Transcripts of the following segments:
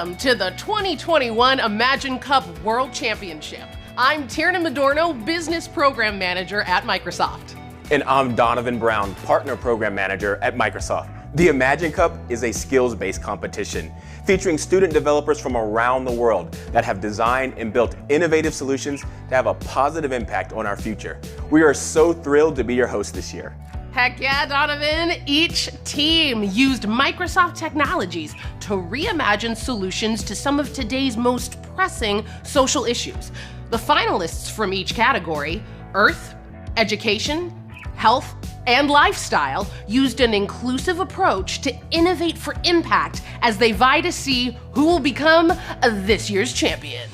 Welcome to the 2021 Imagine Cup World Championship. I'm Tierna Madorno, Business Program Manager at Microsoft. And I'm Donovan Brown, Partner Program Manager at Microsoft. The Imagine Cup is a skills-based competition featuring student developers from around the world that have designed and built innovative solutions to have a positive impact on our future. We are so thrilled to be your host this year. Heck yeah, Donovan! Each team used Microsoft technologies to reimagine solutions to some of today's most pressing social issues. The finalists from each category, Earth, Education, Health, and Lifestyle, used an inclusive approach to innovate for impact as they vie to see who will become this year's champion.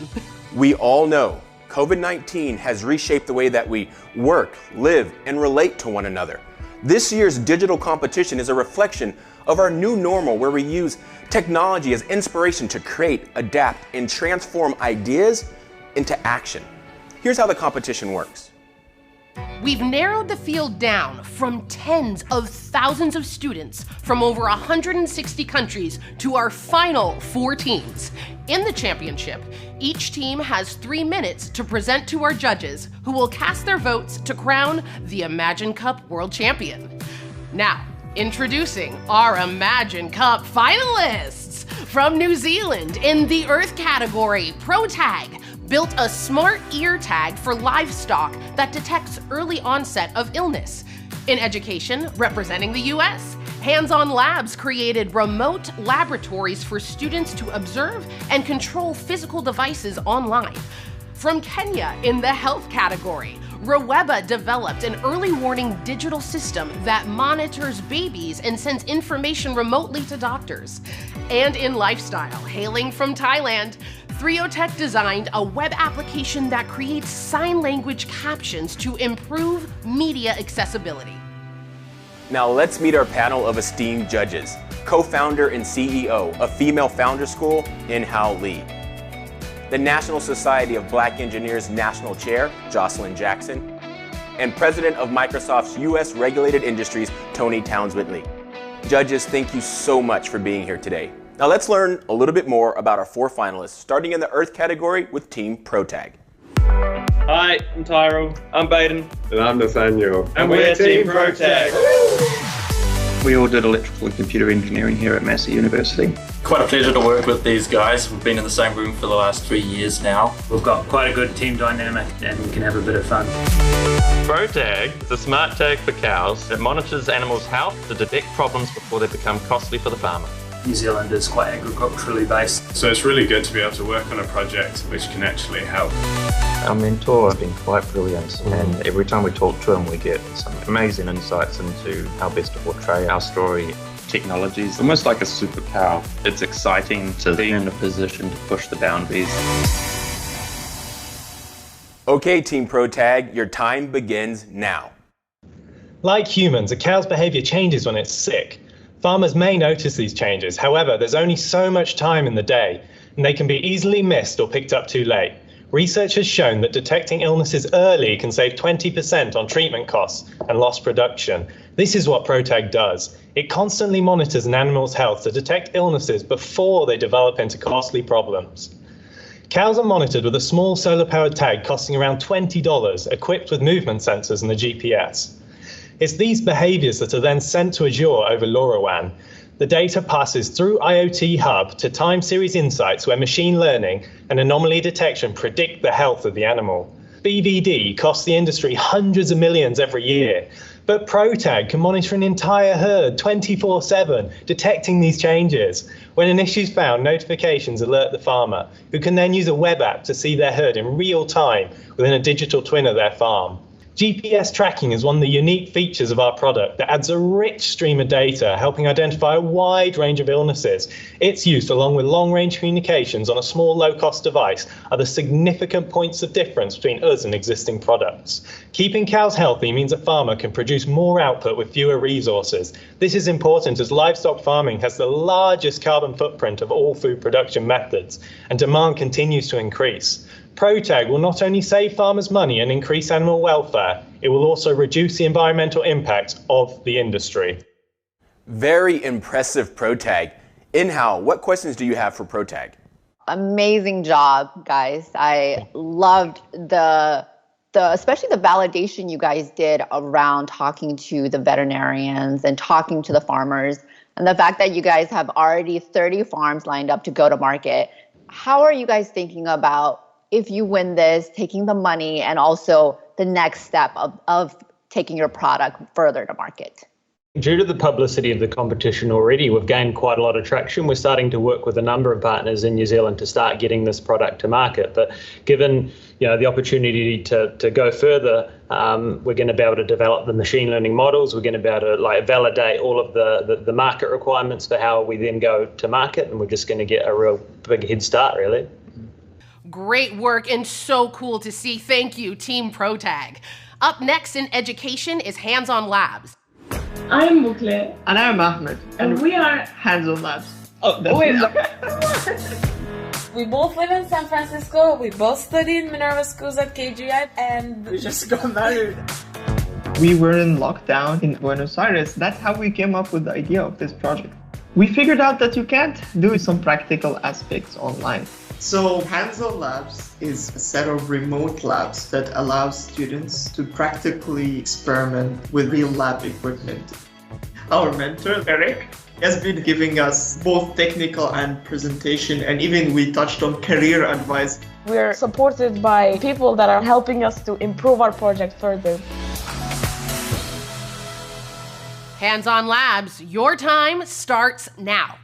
We all know COVID-19 has reshaped the way that we work, live, and relate to one another. This year's digital competition is a reflection of our new normal, where we use technology as inspiration to create, adapt, and transform ideas into action. Here's how the competition works. We've narrowed the field down from tens of thousands of students from over 160 countries to our final 4 teams. In the championship, each team has 3 minutes to present to our judges, who will cast their votes to crown the Imagine Cup World Champion. Now, introducing our Imagine Cup finalists. From New Zealand, in the Earth category, ProTag built a smart ear tag for livestock that detects early onset of illness. In Education, representing the US, Hands On Labs created remote laboratories for students to observe and control physical devices online. From Kenya, in the Health category, Roweba developed an early warning digital system that monitors babies and sends information remotely to doctors. And in Lifestyle, hailing from Thailand, Threotech designed a web application that creates sign language captions to improve media accessibility. Now let's meet our panel of esteemed judges. Co-founder and CEO of Female Founder School, In-Hao Lee. The National Society of Black Engineers National Chair, Jocelyn Jackson. And President of Microsoft's US Regulated Industries, Tony Townsend-Lee. Judges, thank you so much for being here today. Now let's learn a little bit more about our 4 finalists, starting in the Earth category with Team ProTag. Hi, I'm Tyrell. I'm Baden. And I'm Nathaniel. And we're Team ProTag. We all did electrical and computer engineering here at Massey University. Quite a pleasure to work with these guys. We've been in the same room for the last 3 years now. We've got quite a good team dynamic and we can have a bit of fun. ProTag is a smart tag for cows that monitors animals' health to detect problems before they become costly for the farmer. New Zealand is quite agriculturally based. So it's really good to be able to work on a project which can actually help. Our mentor has been quite brilliant, and every time we talk to him we get some amazing insights into how best to portray our story. Technology is almost like a superpower. It's exciting to be in a position to push the boundaries. Okay, Team ProTag, your time begins now. Like humans, a cow's behavior changes when it's sick. Farmers may notice these changes. However, there's only so much time in the day, and they can be easily missed or picked up too late. Research has shown that detecting illnesses early can save 20% on treatment costs and lost production. This is what ProTag does. It constantly monitors an animal's health to detect illnesses before they develop into costly problems. Cows are monitored with a small solar-powered tag costing around $20, equipped with movement sensors and a GPS. It's these behaviors that are then sent to Azure over LoRaWAN. The data passes through IoT Hub to time series insights, where machine learning and anomaly detection predict the health of the animal. BVD costs the industry hundreds of millions every year, but ProTag can monitor an entire herd 24/7, detecting these changes. When an issue is found, notifications alert the farmer, who can then use a web app to see their herd in real time within a digital twin of their farm. GPS tracking is one of the unique features of our product that adds a rich stream of data, helping identify a wide range of illnesses. Its use, along with long-range communications on a small, low-cost device, are the significant points of difference between us and existing products. Keeping cows healthy means a farmer can produce more output with fewer resources. This is important as livestock farming has the largest carbon footprint of all food production methods, and demand continues to increase. ProTag will not only save farmers money and increase animal welfare, it will also reduce the environmental impact of the industry. Very impressive, ProTag. Inhal, what questions do you have for ProTag? Amazing job, guys. I loved especially the validation you guys did around talking to the veterinarians and talking to the farmers, and the fact that you guys have already 30 farms lined up to go to market. How are you guys thinking about, if you win this, taking the money and also the next step of taking your product further to market? Due to the publicity of the competition already, we've gained quite a lot of traction. We're starting to work with a number of partners in New Zealand to start getting this product to market. But given the opportunity to go further, we're going to be able to develop the machine learning models. We're going to be able to validate all of the market requirements for how we then go to market, and we're just going to get a real big head start, really. Great work and so cool to see. Thank you, Team ProTag. Up next in education is Hands On Labs. I'm Bukle. And I'm Ahmed. And we are Hands On Labs. Oh, We both live in San Francisco. We both studied Minerva schools at KGI, and we just got married. We were in lockdown in Buenos Aires. That's how we came up with the idea of this project. We figured out that you can't do some practical aspects online. So Hands On Labs is a set of remote labs that allows students to practically experiment with real lab equipment. Our mentor, Eric, has been giving us both technical and presentation, and even we touched on career advice. We're supported by people that are helping us to improve our project further. Hands On Labs, your time starts now.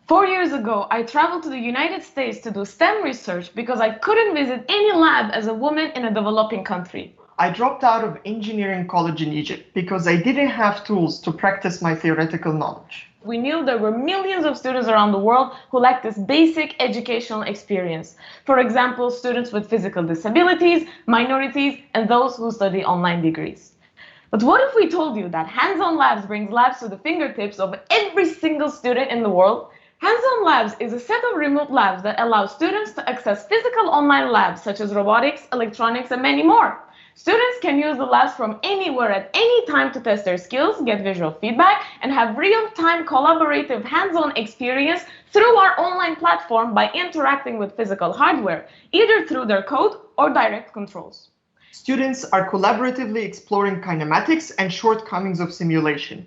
4 years ago, I traveled to the United States to do STEM research because I couldn't visit any lab as a woman in a developing country. I dropped out of engineering college in Egypt because I didn't have tools to practice my theoretical knowledge. We knew there were millions of students around the world who lacked this basic educational experience. For example, students with physical disabilities, minorities, and those who study online degrees. But what if we told you that Hands On Labs brings labs to the fingertips of every single student in the world? Hands On Labs is a set of remote labs that allow students to access physical online labs such as robotics, electronics, and many more. Students can use the labs from anywhere at any time to test their skills, get visual feedback, and have real-time collaborative hands-on experience through our online platform by interacting with physical hardware, either through their code or direct controls. Students are collaboratively exploring kinematics and shortcomings of simulation.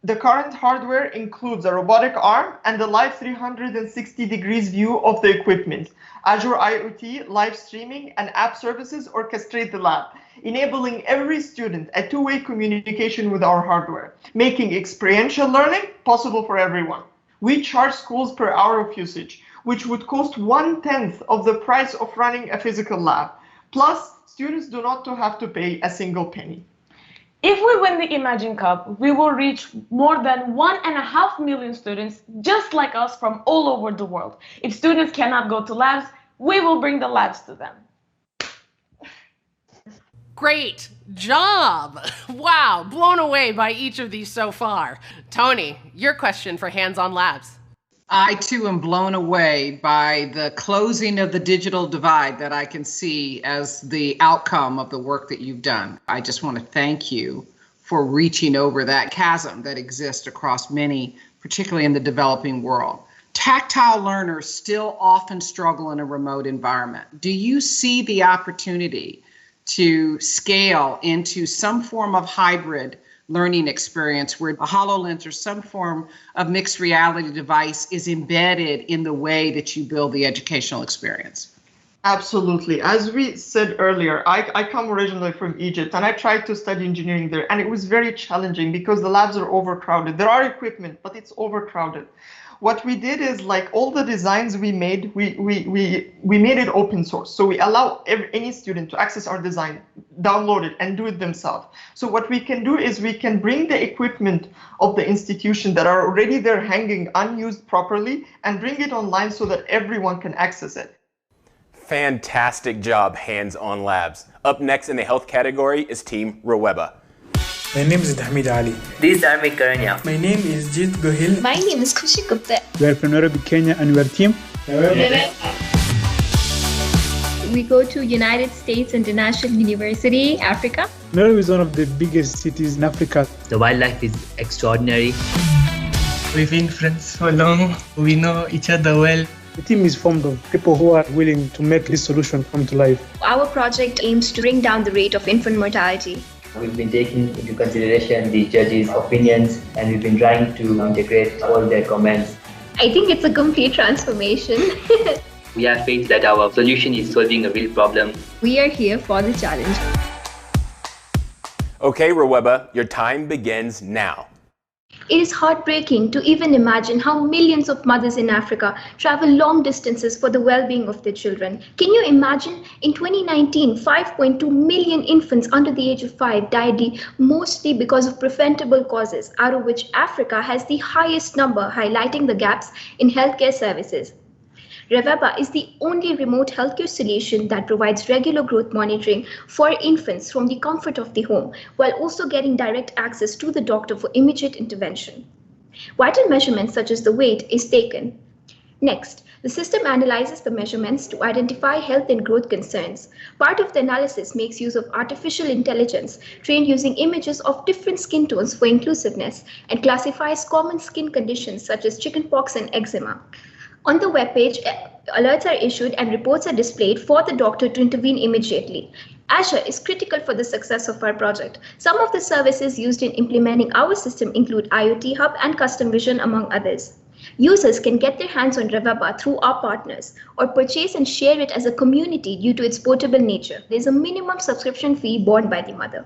The current hardware includes a robotic arm and a live 360 degrees view of the equipment. Azure IoT, live streaming, and app services orchestrate the lab, enabling every student a two-way communication with our hardware, making experiential learning possible for everyone. We charge schools per hour of usage, which would cost 1/10 of the price of running a physical lab. Plus, students do not have to pay a single penny. If we win the Imagine Cup, we will reach more than 1.5 million students just like us from all over the world. If students cannot go to labs, we will bring the labs to them. Great job! Wow, blown away by each of these so far. Tony, your question for Hands On Labs. I too am blown away by the closing of the digital divide that I can see as the outcome of the work that you've done. I just want to thank you for reaching over that chasm that exists across many, particularly in the developing world. Tactile learners still often struggle in a remote environment. Do you see the opportunity to scale into some form of hybrid learning experience where a HoloLens or some form of mixed reality device is embedded in the way that you build the educational experience? Absolutely. As we said earlier, I come originally from Egypt, and I tried to study engineering there, and it was very challenging because the labs are overcrowded. There are equipment, but it's overcrowded. What we did is, like all the designs we made, we made it open source. So we allow any student to access our design, download it, and do it themselves. So what we can do is we can bring the equipment of the institution that are already there hanging unused properly and bring it online so that everyone can access it. Fantastic job, Hands On Labs. Up next in the health category is Team Roweba. My name is Hamid Ali. This is Dharmik Karanya. My name is Jeet Gohil. My name is Khushi Gupta. We are from Nairobi, Kenya, and we are Team Roweba. We go to United States International University, Africa. Nairobi is one of the biggest cities in Africa. The wildlife is extraordinary. We've been friends so long. We know each other well. The team is formed of people who are willing to make this solution come to life. Our project aims to bring down the rate of infant mortality. We've been taking into consideration the judges' opinions and we've been trying to integrate all their comments. I think it's a complete transformation. We have faith that our solution is solving a real problem. We are here for the challenge. Okay, Roweba, your time begins now. It is heartbreaking to even imagine how millions of mothers in Africa travel long distances for the well-being of their children. Can you imagine? In 2019, 5.2 million infants under the age of 5 died mostly because of preventable causes, out of which Africa has the highest number, highlighting the gaps in healthcare services. Roweba is the only remote healthcare solution that provides regular growth monitoring for infants from the comfort of the home, while also getting direct access to the doctor for immediate intervention. Vital measurements such as the weight is taken. Next, the system analyzes the measurements to identify health and growth concerns. Part of the analysis makes use of artificial intelligence trained using images of different skin tones for inclusiveness and classifies common skin conditions such as chickenpox and eczema. On the webpage, alerts are issued and reports are displayed for the doctor to intervene immediately. Azure is critical for the success of our project. Some of the services used in implementing our system include IoT Hub and Custom Vision, among others. Users can get their hands on Roweba through our partners or purchase and share it as a community due to its portable nature. There is a minimum subscription fee borne by the mother.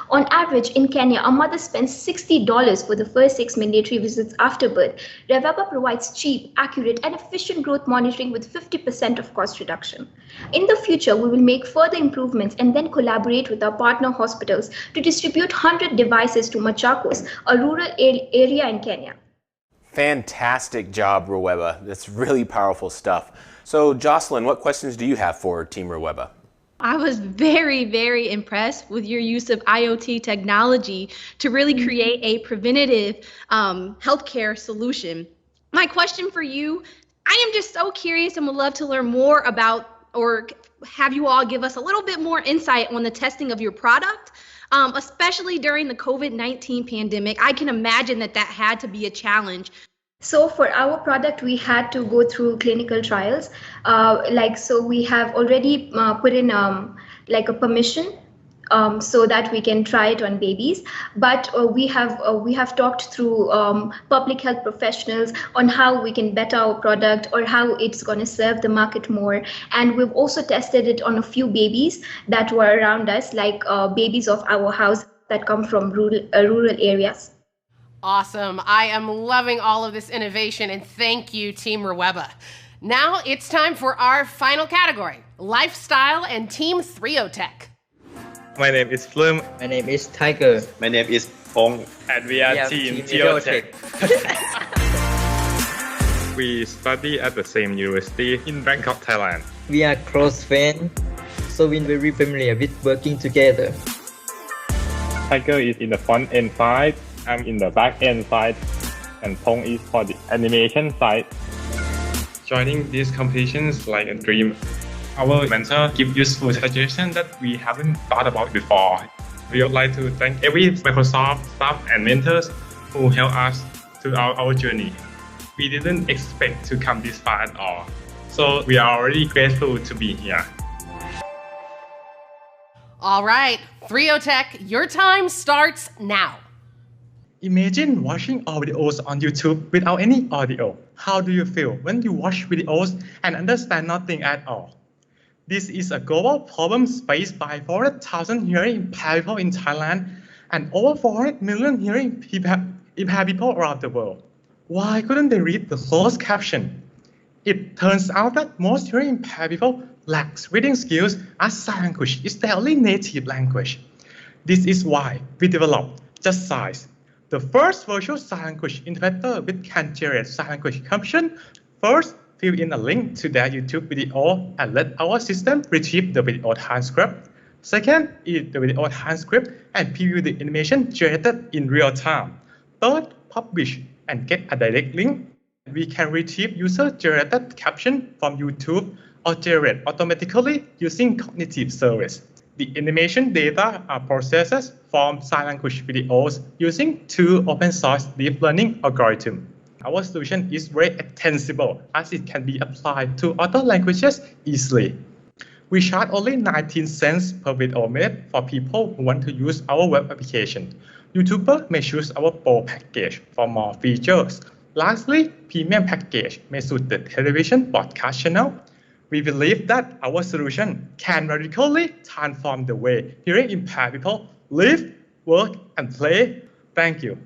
On average, in Kenya, a mother spends $60 for the first 6 mandatory visits after birth. Roweba provides cheap, accurate, and efficient growth monitoring with 50% of cost reduction. In the future, we will make further improvements and then collaborate with our partner hospitals to distribute 100 devices to Machakos, a rural area in Kenya. Fantastic job, Roweba. That's really powerful stuff. So, Jocelyn, what questions do you have for Team Roweba? I was very, very impressed with your use of IoT technology to really create a preventative healthcare solution. My question for you, I am just so curious and would love to learn more about, or have you all give us a little bit more insight on the testing of your product, especially during the COVID-19 pandemic. I can imagine that that had to be a challenge. So for our product, we had to go through clinical trials. So we have already put in like a permission so that we can try it on babies. But we have talked through public health professionals on how we can better our product or how it's going to serve the market more. And we've also tested it on a few babies that were around us, like babies of our house that come from rural areas. Awesome. I am loving all of this innovation, and thank you, Team Roweba. Now it's time for our final category, Lifestyle and Team 3OTech. My name is Flum. My name is Tiger. My name is Pong. And we are Team 3OTech. We study at the same university in Bangkok, Thailand. We are close friends, so we're very familiar with working together. Tiger is in the front end side. I'm in the back end side, and Pong is for the animation side. Joining these competitions like a dream. Our mentor gives useful suggestions that we haven't thought about before. We would like to thank every Microsoft staff and mentors who helped us throughout our journey. We didn't expect to come this far at all, so we are already grateful to be here. All right, 3OTech, your time starts now. Imagine watching our videos on YouTube without any audio. How do you feel when you watch videos and understand nothing at all? This is a global problem faced by 400,000 hearing impaired people in Thailand and over 400 million hearing impaired people around the world. Why couldn't they read the closed caption? It turns out that most hearing impaired people lack reading skills as sign language is their only native language. This is why we developed Just Size, the first virtual sign language interpreter which can generate sign language caption. First, fill in a link to their YouTube video and let our system retrieve the video transcript. Second, edit the video transcript and preview the animation generated in real time. Third, publish and get a direct link. We can retrieve user-generated caption from YouTube or generate automatically using cognitive service. The animation data are processed from sign language videos using two open source deep learning algorithms. Our solution is very extensible as it can be applied to other languages easily. We charge only 19 cents per video minute for people who want to use our web application. YouTubers may choose our Pro package for more features. Lastly, Premium package may suit the television broadcast channel. We believe that our solution can radically transform the way hearing impaired people live, work, and play. Thank you.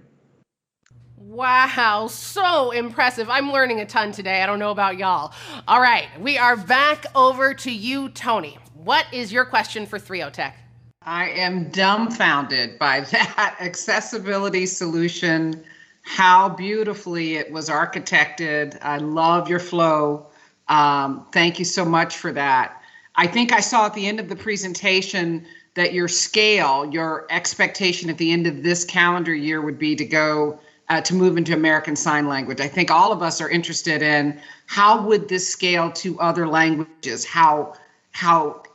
Wow, so impressive. I'm learning a ton today. I don't know about y'all. All right, we are back over to you, Tony. What is your question for 3OTech? I am dumbfounded by that accessibility solution, how beautifully it was architected. I love your flow. Thank you so much for that. I think I saw at the end of the presentation that your scale, your expectation at the end of this calendar year would be to go to move into American Sign Language. I think all of us are interested in how would this scale to other languages? How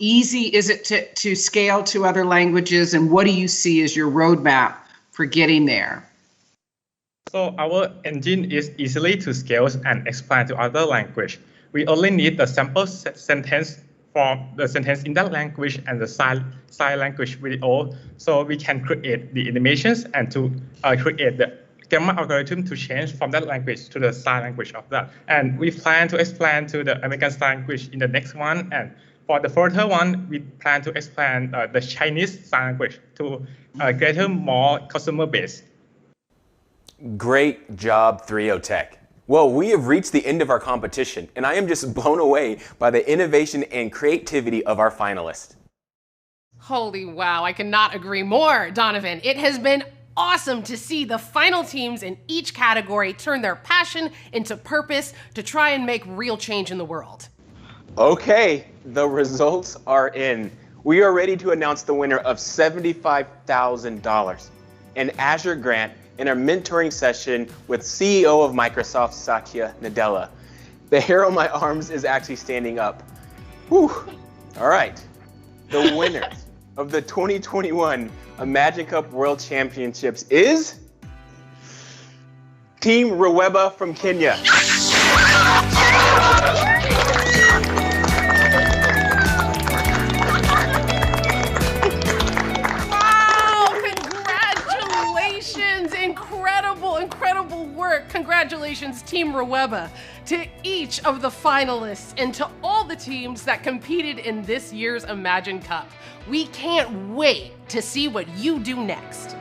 easy is it to scale to other languages, and what do you see as your roadmap for getting there? So our engine is easily to scale and expand to other language. We only need the sample sentence for the sentence in that language and the sign language video, so we can create the animations and to create the grammar algorithm to change from that language to the sign language of that. And we plan to expand to the American Sign Language in the next one. And for the further one, we plan to expand the Chinese Sign Language to greater more customer base. Great job, 3OTech. Well, we have reached the end of our competition, and I am just blown away by the innovation and creativity of our finalists. Holy wow, I cannot agree more, Donovan. It has been awesome to see the final teams in each category turn their passion into purpose to try and make real change in the world. Okay, the results are in. We are ready to announce the winner of $75,000, an Azure grant in our mentoring session with CEO of Microsoft, Satya Nadella. The hair on my arms is actually standing up. Whew. All right, the winners of the 2021 Imagine Cup World Championships is Team Rweba from Kenya. Wow, congratulations, incredible work. Congratulations, Team Rweba, to each of the finalists and to all the teams that competed in this year's Imagine Cup. We can't wait to see what you do next.